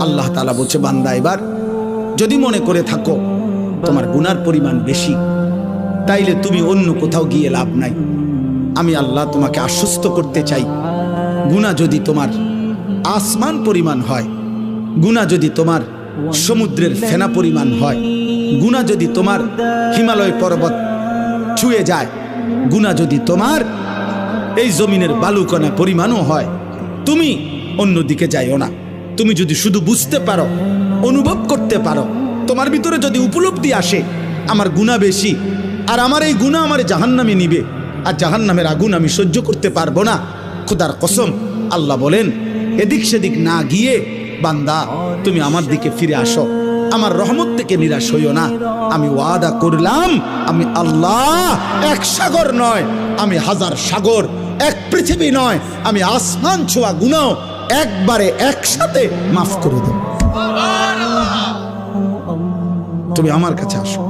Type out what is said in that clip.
আল্লাহ তাআলা বলছে, বান্দা এবার যদি মনে করে থাকো তোমার গুনার পরিমাণ বেশি, তাইলে তুমি অন্য কোথাও গিয়ে লাভ নাই। আমি আল্লাহ তোমাকে আশ্বস্ত করতে চাই, গুনাহ যদি তোমার আসমান পরিমাণ হয়, গুনাহ যদি তোমার সমুদ্রের ফেনা পরিমাণ হয়, গুনাহ যদি তোমার হিমালয় পর্বত ছুঁয়ে যায়, গুনাহ যদি তোমার এই জমিনের বালুকণা পরিমাণও হয়, তুমি অন্যদিকে যাইও না। তুমি যদি শুধু বুঝতে পারো, অনুভব করতে পারো, তোমার ভিতরে যদি উপলব্ধি আসে আমার গুনাহ বেশি, আর আমার এই গুনাহ আমার জাহান্নামে নিবে, আর জাহান্নামের আগুন আমি সহ্য করতে পারবো না, খোদার কসম আল্লাহ বলেন এদিক সেদিক না গিয়ে বান্দা তুমি আমার দিকে ফিরে আসো, আমার রহমত থেকে নিরাশ হইও না। আমি ওয়াদা করলাম, আমি আল্লাহ এক সাগর নয়, আমি হাজার সাগর, এক পৃথিবী নয়, আমি আসমান ছোঁয়া গুনাহ একবারে একসাথে মাফ করে দেব। তুমি আমার কাছে আসো।